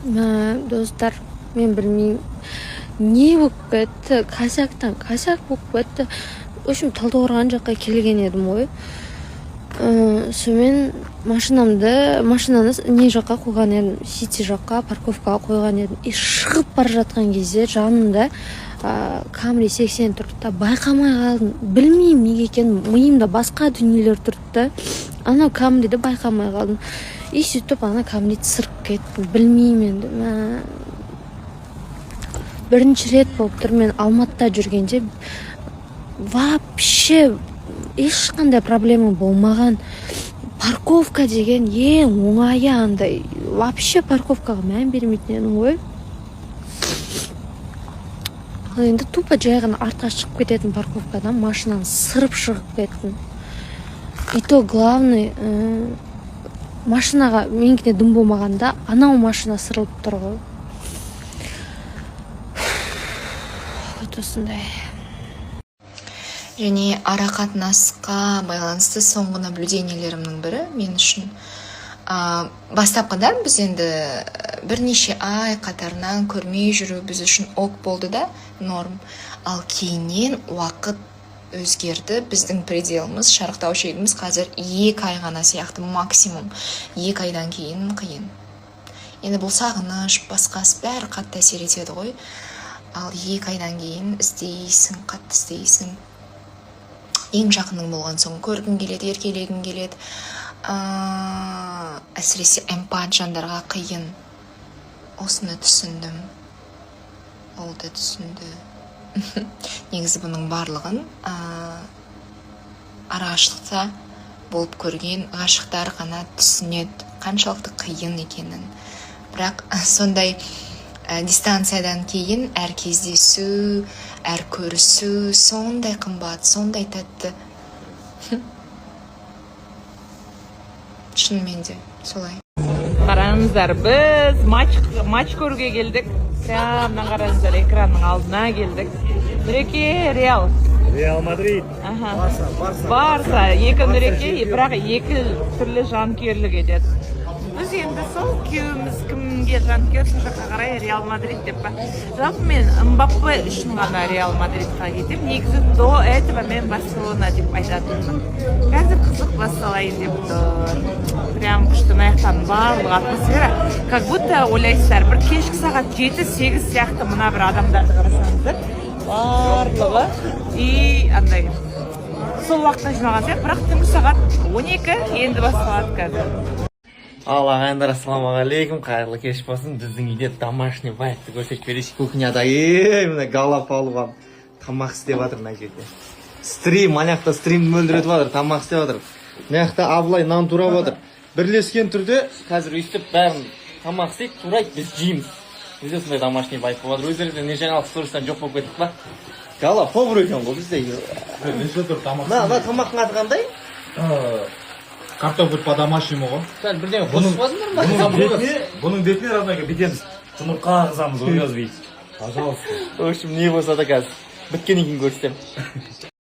Достар, мен білмеймін, не болып кетті, косяктан косяк болып кетті. В общем, Талдықорған жаққа келген едім ғой. Сонымен машинаны не жаққа қойған едім, Сити жаққа, парковкаға қойған едім. И шығып бара жатқан кезде жанымда Камри 80 тұрды да, байқамай қалдым. Білмеймін неге екенін, миымда басқа дүниелер тұрды да, ана Камриді байқамай қалдым. И сөйтіп ана Камриді сырып кеттім. Білмеймін енді. Бірінші рет болып тұр, мен Алматыда жүргенде вообще ешқандай проблема болмаған. Парковка деген ең оңайы андай. Вообще парковкаға мән бермейтін едім ғой. Енді тупо жай ғана артқа шығып кететін парковкадан машинаны сырып шығып кеттім. И то главный, машинаға менікіне дым болмағанда, анау машина сырылып тұр ғой. Вот осындай. Және ара қатынасқа байланысты соңғы наблюдениелерімнің бірі мен үшін. Бастапқыда біз енді бірнеше ай қатарынан көрмей жүру біз үшін ок болды да, норм. Ал кейіннен уақыт өзгерді. Біздің пределіміз, шарықтау шегіміз қазір 2 ай ғана сияқты, максимум 2 айдан кейін қиын. Енді бұл сағыныш, басқасы бәрі қатты әсер етеді ғой. Ал 2 айдан кейін іздейсің, қатты іздейсің. Ең жақының болған соң көргің келеді, еркелегің келеді. Әсіресе эмпат жандарға қиын. Осыны түсіндім. Ол да түсінді. Негізі бұның барлығын арақашықтықта болып көрген ғашықтар ғана түсінеді, қаншалықты қиын екенін. Бірақ сондай дистанциядан кейін әр кездесу, әр көрісу сондай қымбат, сондай тәтті. Шынымен де солай. Қараңыздар, біз матч көруге келдік. Прямо қараңыздар, экранның алдына келдік. Нұреке, Реал Мадрид. Барса, екі Нұреке, бірақ екі түрлі жанкүйерлік етеді. Біз енді сол күйеуіміз кімге жанкүйер, сол жаққа қарай Реал Мадрид деп па. Жалпы мен Мбаппе үшін ғана Реал Мадридқа кетем. Негізі до этого мен Барселона деп айтатынмын. Қазір қызық басталайын деп тұр. Прям күшті аяқтардың барлық атмосфера. Как будто ойлайсыздар, бір кешкі сағат 7-8 сияқты мына бір адамдарды қарасаңыздар. Барлығы и андай. Сол уақытта жиналған сияқты, бірақ түнгі сағат 12 енді басталады қазір. Ал ағайындар, ассалаумағалейкум, қайырлы кеш болсын. Біздің үйде домашний байықты көрсетіп берейік. Кухняда мына Гала Павлован тамақ істеп жатыр мына жерде. Стрим, анаяқта стримді мөлдіретіп жатыр, тамақ істеп жатыр. Мынаяқта Абылай нан турап жатыр. Бірлескен түрде қазір өйстіп бәрін тамақ істейік, турайық, біз жейміз. Бізде сондай домашний байып болып жатыр. Өздеріңізде не жаңалық сторыстан жоқ болып кеттік па? Гала повар екен ғой бізде. Неше түр тамақ. Тамақтың аты қандай? Картофель по-домашнему ғой. Сәл бірден қосып басыңдар ма? Бұның бетіне разнаға бітеміз. Жұмыртқа ағызамыз, оязбейді. Пожалуйста. В общем, не болса да қазір біткеннен кейін көрсетемін.